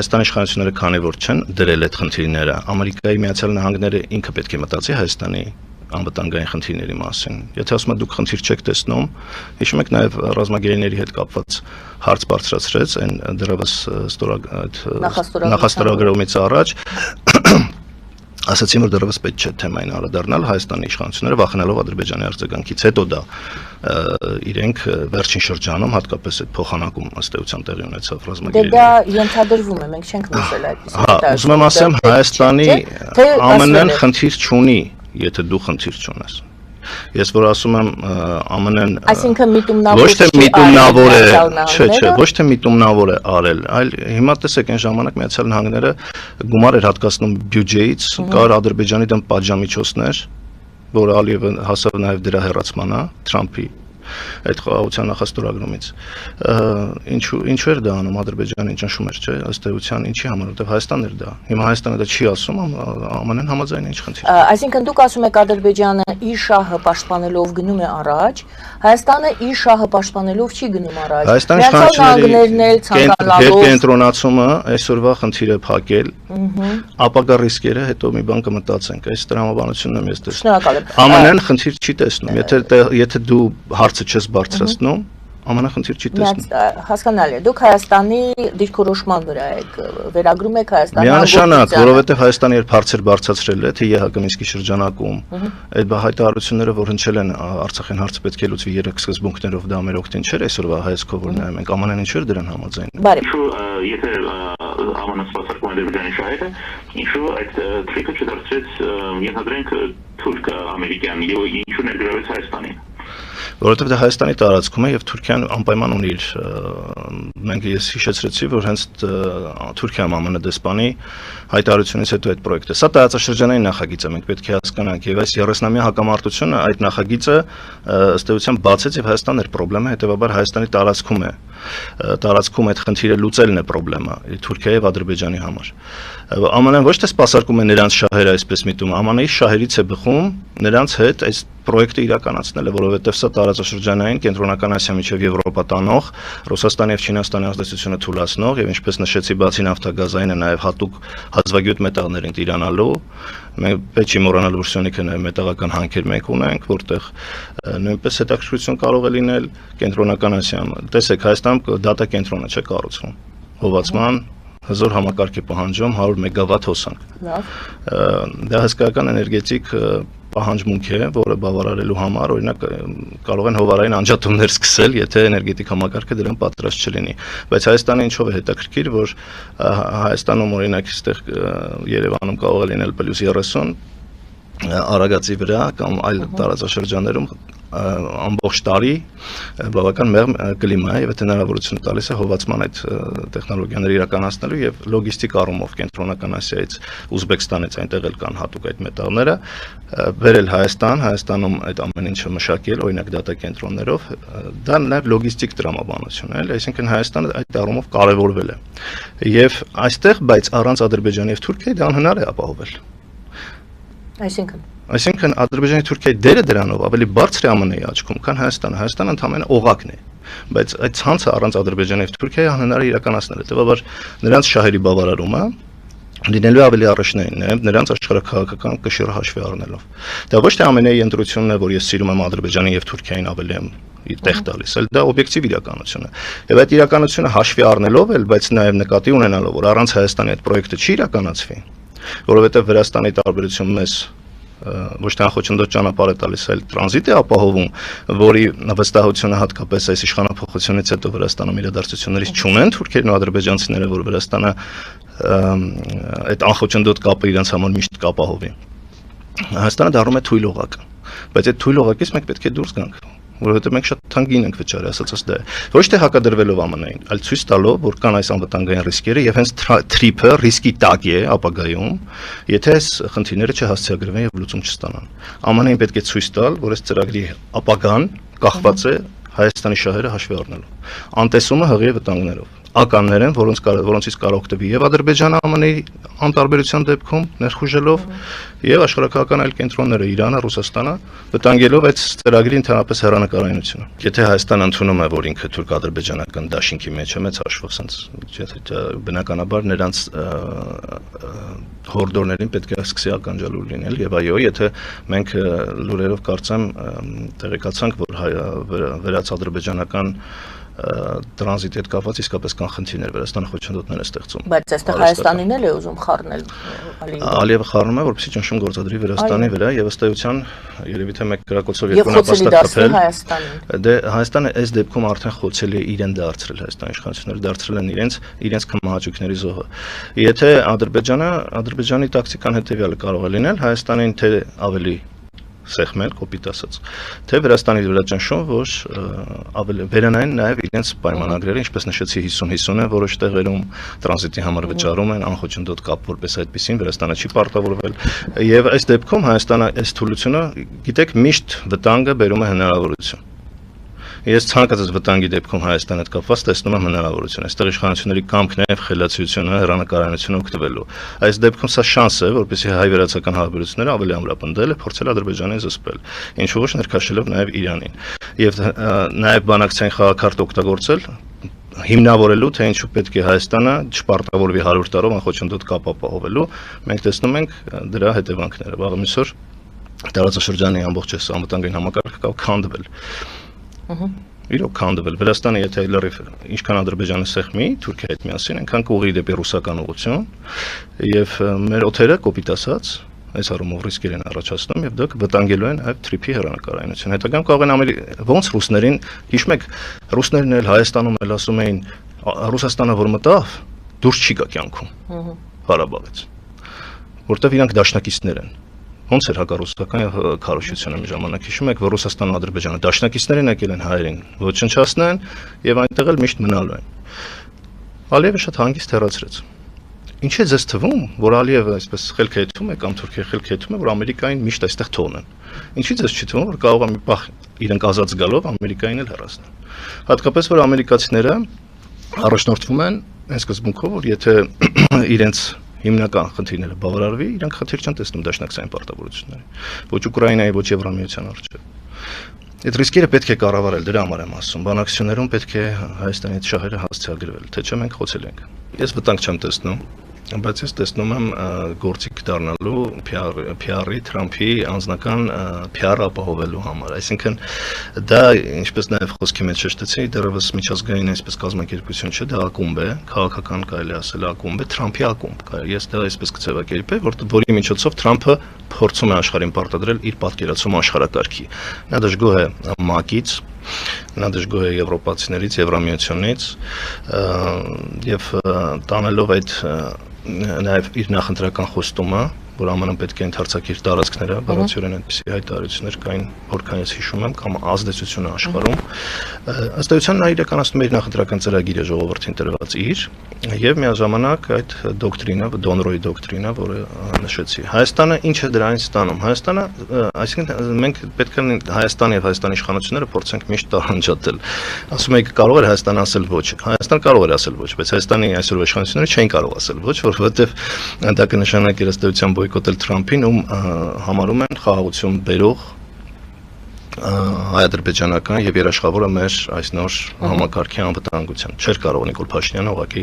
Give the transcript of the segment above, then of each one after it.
Հայաստանի իշխանությունները քանի որ չեն դրել այդ խնդիրները, Ամերիկայի Միացյալ Նահանգները ինքը պետք է մտածի Հայաստանի անվտանգային խնդիրների մասին։ Եթե ասում եք դուք խնդիր չեք տեսնում, հիշում եք նաև ռազմագերիների հետ կապված հարց բարձրացրեց այն դեռևս նախաստորագրումից առաջ ասացին որ դեռևս պետք չէ թեմային անդրադառնալ Հայաստանի իշխանությունները վախենալով Ադրբեջանի արձագանքից հետո դա իրենք վերջին շրջանում հատկապես այդ փոխանակում ըստ էության տեղի ունեցավ ռազմագերիների։ Դա ենթադրվում է, մենք չենք նշել այդպես։ Ուզում եմ ասեմ Հայաստանի ԱՄՆ-ն խնդիր չունի, եթե դու խնդիր չունես։ Ես որ ասում եմ ԱՄՆ-ն այսինքն ոչ թե միտումնավոր է, չէ, ոչ թե միտումնավոր է արել, այլ հիմա տեսեք այն ժամանակ Միացյալ Նահանգները գումար էր հատկացնում բյուջեից, կար Ադրբեջանի դեմ պատժամիջոցներ, որ Ալիևը հասավ նաև դրա հեռացմանը, Թրամփի այդ խաղաղության նախաստորագրումից։ Ինչու էր դա անում Ադրբեջանը ճնշում էր, չէ, ըստ էության ինչի համար, որտեղ Հայաստանն էր դա։ Հիմա Հայաստանը դա չի ասում, ԱՄՆ-ն համաձայն է ինչ խնդիր։ Այսինքն դուք ասում եք Ադրբեջանը իր շահը պաշտպանելով գնում է առաջ, Հայաստանը իր շահը պաշտպանելով չի գնում առաջ։ Հայաստանի իշխանությունների կենտրոնացումը այսօրվա խնդիր է փակել, ապագա ռիսկերը հետո մի բան կմտածենք, այս տրամաբանությունն եմ ես տեսնում։ ԱՄՆ-ն խնդիր չի տեսնում, եթե դու հարցը չես բարձրացնում, ԱՄՆ-ն խնդիր չի տեսնում։ Հասկանալի է, դուք Հայաստանի դիրքորոշման վրա եք, վերագրում եք Հայաստանի միանշանակ, որովհետև Հայաստանը երբ հարցեր բարձրացրել է, թե ԵՀԿ Մինսկի շրջանակում, այդ հայտարարությունները, որ հնչել են Արցախին հարցը պետք է լուծվի 3 սկզբունքներով, դա մեր օգտին չէր այսօրվա հայացքով որ նայում ենք, ԱՄՆ-ն ինչու էր դրան համաձայն։ Եթե ԱՄՆ-ն սպասարկում է Ադրբեջանի շահերը, ինչու այդ թրիկը չդարձրեց ենթադրենք թուրքը ամերիկյան եւ ինչու ներգրավեց Հայաստանին։ Որովհետև դա Հայաստանի տարածքում է եւ Թուրքիան անպայման ունի իր մենք ես հիշեցրեցի որ հենց Թուրքիայում ԱՄՆ դեսպանի հայտարարությունից հետո այդ պրոյեկտը սա տարածաշրջանային նախագիծ է մենք պետք է հասկանանք եւ այս 30-ամյա հակամարտությունը այդ նախագիծը ըստ էության բացեց եւ Հայաստանն էր խնդրեմը հետեւաբար Հայաստանի տարածքում այդ խնդիրը լուծելն է խնդրեմը Թուրքիայի եւ Ադրբեջանի համար ԱՄՆ-ն ոչ թե սպասարկում է նրանց շահերը այսպես միտում ԱՄՆ-ի շահերից է բխում նրանց հետ այս պրոյեկտը իրականացնել է որովհետեւ սա տարածաշրջանային կենտրոնական Ասիա միջև Եվրոպա տանող Ռուսաստանի եւ Չինաստանի ազդեցությունը թուլացնող եւ ինչպես նշեցի բացի նավթագազայինը նաեւ հատուկ հազվագյուտ մետաղներին տիրանալու մենք պետք չի մոռանալ որ Սյունիքը նաեւ մետաղական հանքեր մենք ունենք որտեղ նույնպես հետաքրքրություն կարող է լինել կենտրոնական Ասիայում տեսեք Հայաստանում դատա կենտրոնը չէ կառուցվում հովացման հզոր համակարգ է պահանջում 100 մեգավատ հոսանք դա հսկայական էներգետիկ պահանջմունք է, որը բավարարելու համար օրինակ կարող են հովարային անջատումներ սկսել, եթե էներգետիկ համակարգը դրան պատրաստ չլինի։ Բայց Հայաստանը ինչով է հետաքրքիր, որ Հայաստանում օրինակ այստեղ Երևանում կարող է լինել +30 Արագածի վրա կամ այլ տարածաշրջաններում ամբողջ տարի բավական մեղմ կլիմա է եւ այդ հնարավորությունը տալիս է հովացման այդ տեխնոլոգիաները իրականացնելու եւ լոգիստիկ առումով կենտրոնական Ասիայից Ուզբեկստանից այնտեղ էլ կան հատուկ այդ մետաղները վերել Հայաստանում այդ ամեն ինչը մշակել օրինակ դատա կենտրոններով դա նաեւ լոգիստիկ տրամաբանություն է այսինքն Հայաստանը այդ առումով կարեւորվել է եւ այստեղ բայց առանց Ադրբեջանի եւ Թուրքիայի դա անհնար է ապահովել Այսինքն Ադրբեջանի Թուրքիայի դերը դրանով ավելի բարձր է ԱՄՆ-ի աչքում, քան Հայաստանը։ Հայաստանը ընդհանրապես օղակն է, բայց այդ ցանցը առանց Ադրբեջանի եւ Թուրքիայի անհնար է իրականացնել։ Հետեւաբար նրանց շահերի բավարարումը լինելու ավելի առաջնային է, նրանց աշխարհաքաղաքական կշիռը հաշվի առնելով։ Դա ոչ թե ԱՄՆ-ի ընտրությունն է, որ ես սիրում եմ Ադրբեջանին եւ Թուրքիային ավելի եմ տեղ տալիս, այլ դա օբյեկտիվ իրականություն է։ Եվ այդ իրականությունը հաշվի առնելով էլ, բայց նաեւ նկատի ունենալով, որ առանց Հայաստանի այդ պրոյեկտը չի իրականացվի, որովհետեւ Վրաստանի տարբերություն մեզ ոչ թե անխոչնդոտ ճանապարհ է տալիս, այլ տրանզիտ է ապահովում, որի վստահությունը հատկապես այս իշխանափոխությունից հետո Վրաստանում իրադարձություններից չունեն թուրքերն ու ադրբեջանցիները, որ Վրաստանը այդ անխոչնդոտ կապը իրենց համար միշտ կապահովի։ Հայաստանը դառնում է թույլ օղակ, բայց այդ թույլ օղակից մենք պետք է դուրս գանք, որովհետև մենք շատ թանկին ենք վճարի, ասածս դա է։ Ոչ թե հակադրվելով ԱՄՆ-ին, այլ ցույց տալով, որ կան այս անվտանգային ռիսկերը եւ հենց թրիփը ռիսկի տակ է ապագայում, եթե այս խնդիրները չհասցեագրվեն եւ լուծում չստանան։ ԱՄՆ-ին պետք է ցույց տալ, որ այս ծրագրի ապագան կախված է Հայաստանի շահերը հաշվի առնելով, անտեսումը հղի վտանգներով։ ականներ են, որոնցից կարող օգտվի եւ Ադրբեջանը ԱՄՆ-ի անտարբերության դեպքում ներխուժելով եւ աշխարհական այլ կենտրոնները Իրանը, Ռուսաստանը վտանգելով այդ ծրագրի ընդհանրապես հեռանկարայնությունը։ Եթե Հայաստանը ընդունում է, որ ինքը թուրք-ադրբեջանական դաշինքի մեջ է, մեծ հաշվով, sense բնականաբար նրանց հորդորներին պետք է սկսի ականջալուր լինել եւ այո, եթե մենք լուրերով կարծեմ տեղեկացանք, որ վերաց-ադրբեջանական տրանզիտի հետ կապված իսկապես կան խնդիրներ, Վրաստանը խոչընդոտներ է ստեղծում։ Բայց այստեղ Հայաստանին էլ է ուզում խառնել Ալիևը խառնում է, որպեսզի ճնշում գործադրի Վրաստանի վրա եւ ըստ էության երևի թե մեկ գրակոչով երկու նպաստակ խփել։ Դե Հայաստանը այս դեպքում արդեն խոցել է իրեն դարձրել Հայաստանի իշխանությունները դարձրել են իրենց քմահաճույքների զոհը։ Եթե Ադրբեջանի տակտիկան հետեւյալը կարող է լինել Հայաստանին թե ավելի սեղմել, կոպիտ ասած, թե Վրաստանի վրա ճնշում, որ ավելի վերանային նաև իրենց պայմանագրերը, ինչպես նշեցի 50-50 են, որոշ տեղերում տրանզիտի համար վճարում են, անխոչընդոտ կապ որպես այդպեսին, Վրաստանը չի պարտավորվել, եւ այս դեպքում Հայաստանը այս թուլությունը, գիտեք, միշտ վտանգը բերում է հնարավորություն։ Ես ցանկացած վտանգի դեպքում Հայաստանի հետ կապված տեսնում եմ հնարավորություն։ Այստեղ իշխանությունների կամքն է, խելացիությունը, հեռանկարայնությունը օգտվելու։ Այս դեպքում սա շանս է, որպեսզի հայ-վրացական հարաբերությունները ավելի ամրապնդել է, փորձել Ադրբեջանին զսպել, ինչու ոչ ներքաշելով նաև Իրանին։ Եվ նաև բանակցային խաղակարդ օգտագործել հիմնավորելու, թե ինչու պետք է Հայաստանը չպարտավորվի 100 տարով անխոչընդոտ կապ ապահովելու, մենք տեսնում ենք դրա հետևանքները։ Վաղ միսօր տարածաշրջանի ամբողջ անվտանգային համակարգը քանդվել։ Իրոք քանդվել Վրաստանը եթե լրիվ ինչքան Ադրբեջանը սեղմի Թուրքիայի հետ միասին այնքան կուղի դեպի ռուսական ուղղություն եւ մեր օթերը կոպիտ ասած այս առումով ռիսկեր են առաջացնում եւ դա վտանգելու են այլ թրիփի հեռանկարայնություն հետագայում կարող են ոնց ռուսներին հիշում եք ռուսներն էլ Հայաստանում էլ ասում էին Ռուսաստանը որ մտավ դուրս չի գա կյանքում Ղարաբաղից որտեվ իրանք դաշնակիցներ են Ոնց էր հակառուսական քարոզությունը մի ժամանակ հիշում եք որ Ռուսաստանն ու Ադրբեջանը դաշնակիցներին եկել են հայերին ոչնչացնեն եւ այնտեղ էլ միշտ մնալու են Ալիևը շատ հանգիստ հեռացրեց Ինչ է ձեզ թվում որ Ալիևը այսպես խելքեթում է կամ Թուրքիա խելքեթում է որ Ամերիկային միշտ այստեղ թողնեն Ինչի՞ ձեզ չի թվում որ կարող է մի պահ իրենք ազատ զգալով Ամերիկային էլ հեռացնեն Հատկապես որ ամերիկացիները առաջնորդվում են այն սկզբունքով որ եթե իրենց հիմնական խնդիրները բավարարվի, իրանք խնդիր չեն տեսնում դաշնակցային պարտավորությունների, ոչ Ուկրաինայի, ոչ Եվրամիության առջև։ Այդ ռիսկերը պետք է կառավարել, դրա համար եմ ասում, բանակցություններում պետք է Հայաստանի հետ շահերը հասցեագրվել, թե չէ մենք խոցել ենք։ Ես վտանգ չեմ տեսնում, բայց ես տեսնում եմ գործիք դառնալու PR-ի, Թրամփի անձնական PR ապահովելու համար, այսինքն դա ինչպես նաև խոսքի մեջ շեշտեցի, դեռևս միջազգային այսպես կազմակերպություն չէ, դա ակումբ է, քաղաքական կարելի ասել ակումբ է, Թրամփի ակումբ, ես դա այսպես կձևակերպեմ, որի միջոցով Թրամփը փորձում է աշխարհին պարտադրել իր պատկերացում աշխարհակարգի։ Նա դժգոհ է ՄԱԿ-ից նա դժգոհ է եվրոպացիներից, Եվրամիությունից եւ տանելով այդ նաև իր նախընտրական խոստումը, որ ԱՄՆ-ն պետք է ընդարձակի իր տարածքները, բառացիորեն այդպիսի հայտարարություններ կային, որքան ես հիշում եմ, կամ ազդեցությունը աշխարհում։ Ըստ էության նա իրականացնում է իր նախընտրական ծրագիրը ժողովրդին տրված իր եւ միաժամանակ այդ դոկտրինը, Դոնրոյի դոկտրինը, որը նշեցի։ Հայաստանը ինչ է դրանից ստանում։ Հայաստանը, այսինքն մենք պետք է Հայաստանը եւ Հայաստանի իշխանությունները փորձենք միշտ տարանջատել։ Ասում եք կարող էր Հայաստանը ասել ոչ։ Հայաստան կարող էր ասել ոչ, բայց Հայաստանի այսօրվա իշխանությունները չէին կարող ասել ոչ, որովհետեւ դա կնշանակի ըստ էության բոյկոտել Թրամփին, ում համարում են խաղաղություն բերող հայ-ադրբեջանական եւ երաշխավորը մեր այս նոր համակարգի անվտանգության։ Չէր կարող Նիկոլ Փաշինյանը ուղղակի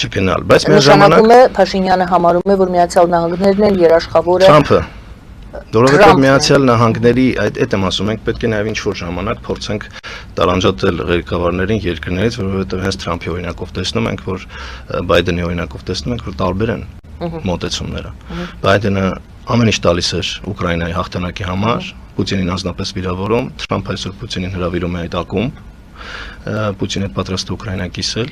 չգնալ, բայց միաժամանակ Փաշինյանը համարում է, որ Միացյալ Նահանգներն են երաշխավորը Թրամփը Որովհետև Միացյալ Նահանգների այդ եմ ասում, մենք պետք է նաև ինչ-որ ժամանակ փորձենք տարանջատել ղեկավարներին երկրներից, որովհետև հենց Թրամփի օրինակով տեսնում ենք, որ Բայդենի օրինակով տեսնում ենք, որ տարբեր են մոտեցումները։ Բայդենը ամեն ինչ տալիս էր Ուկրաինայի հաղթանակի համար, Պուտինին անձնապես վիրավորում, Թրամփը այսօր Պուտինին հրավիրում է այդ ակումբ, Պուտինը պատրաստ է Ուկրաինա կիսել,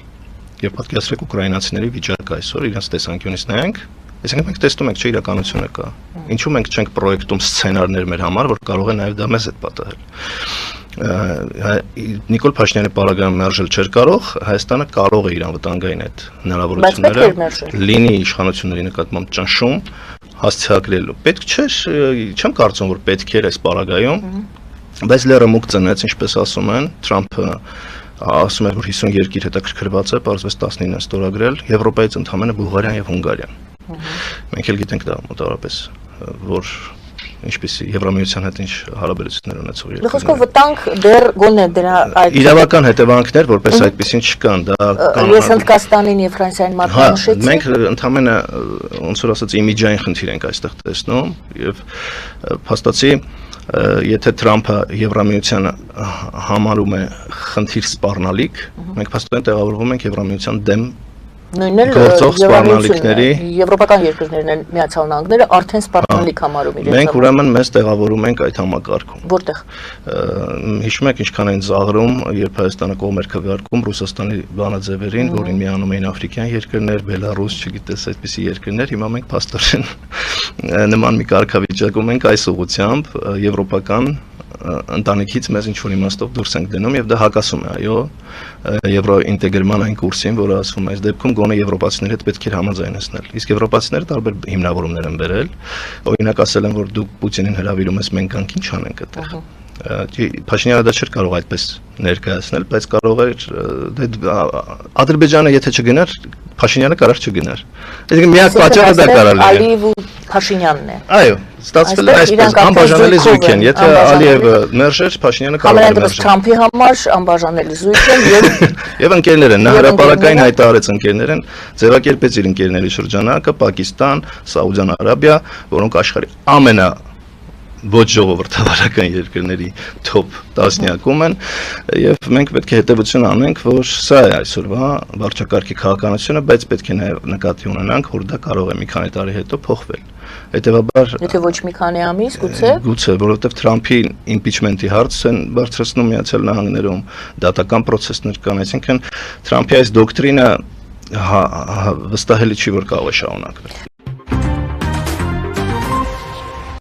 եւ պատկերացրեք ուկրաինացիների վիճակը այսօր իրենց տեսանկյունից նայենք, այսինքն մենք տեսնում ենք, չէ իրականությունը կա։ Ինչու մենք չենք պրոյեկտում սցենարներ մեր համար, որ կարող է նաև դա մեզ հետ պատահել։ Նիկոլ Փաշինյանի պարագայում մերժել չէր կարող, Հայաստանը կարող է իր անվտանգային այդ հնարավորությունները լինի իշխանությունների նկատմամբ ճնշում հասցեագրելու։ Պետք չէր, չեմ կարծում, որ պետք էր այս պարագայում, բայց լերը մուկ ծնեց, ինչպես ասում են, Թրամփը ասում էր, որ 50 երկիր հետաքրքրված է, պարզվեց 19-ն ստորագրել, Եվրոպայից ընդամենը Բուլղարիան եւ Հունգարիան։ Մենք էլ գիտենք դա մոտավորապես, որ ինչպեսի Եվրամիության հետ ինչ հարաբերություններ ունեցող երկրներ։ Խոսքով վտանգ դեռ գոնե դրա այդ իրավական հետևանքներ, որպես այդպեսին չկան, դա ես Հնդկաստանին եւ Ֆրանսիային մատնանշեցի։ Մենք ընդամենը ոնց որ ասած իմիջային խնդիր ենք այստեղ տեսնում եւ փաստացի եթե Թրամփը Եվրամիությանը համարում է խնդիր սպառնալիք, մենք փաստորեն տեղավորվում ենք Եվրամիության դեմ նույնն գործող սպառնալիքների եվրոպական երկրներն են Միացյալ Նահանգները արդեն սպառնալիք համարում իրենց։ Մենք ուրեմն մեզ տեղավորում ենք այդ համակարգում։ Որտեղ։ Հիշում եք ինչքան են զաղրում, երբ Հայաստանը կողմ էր քվեարկում Ռուսաստանի բանաձևերին, որին միանում էին աֆրիկյան երկրներ, Բելարուս, չգիտես, այդպիսի երկրներ, հիմա մենք փաստորեն նման մի կարգավիճակում ենք այս ուղղությամբ եվրոպական ընտանիքից մեզ ինչ-որ իմաստով դուրս ենք դնում եւ դա հակասում է, այո, եվրոինտեգրման այն կուրսին, որը ասվում է, այս դեպքում գոնե եվրոպացիների հետ պետք է համաձայնեցնել։ Իսկ եվրոպացիները տարբեր հիմնավորումներ են բերել, օրինակ ասել են, որ դուք Պուտինին հրավիրում ես, մենք կանք ինչ անենք այդտեղ։ Փաշինյանը դա չէր կարող այդպես ներկայացնել, բայց կարող էր Ադրբեջանը եթե չգնար, Փաշինյանը կարող չգնար։ Այսինքն միակ պատճառը դա կարող է։ Ալիև ու Փաշինյանն է։ Այո, ստացվել է այսպես անբաժանելի զույգ են, եթե Ալիևը մերժեր, Փաշինյանը կարող է մերժել։ Թրամփի համար անբաժանելի զույգ են եւ ընկերներ են, նա հրապարակային հայտարարեց ընկերներ են, ձևակերպեց իր ընկերների շրջանակը, Պակիստան, Սաուդյան Արաբիա, որոնք աշխարհի ամենա ոչ ժողովրդավարական երկրների top 10-ում են եւ մենք պետք է հետեւություն անենք, որ սա է այսօրվա վարչակարգի քաղաքականությունը, բայց պետք է նաեւ նկատի ունենանք, որ դա կարող է մի քանի տարի հետո փոխվել։ Հետևաբար եթե ոչ մի քանի ամիս, գուցե, որովհետեւ Թրամփի իմպիչմենտի հարցը են բարձրացնում Միացյալ Նահանգներում, դատական process-ներ կան, այսինքն Թրամփի այս դոկտրինը վստահելի չի, որ կարող է շարունակվել։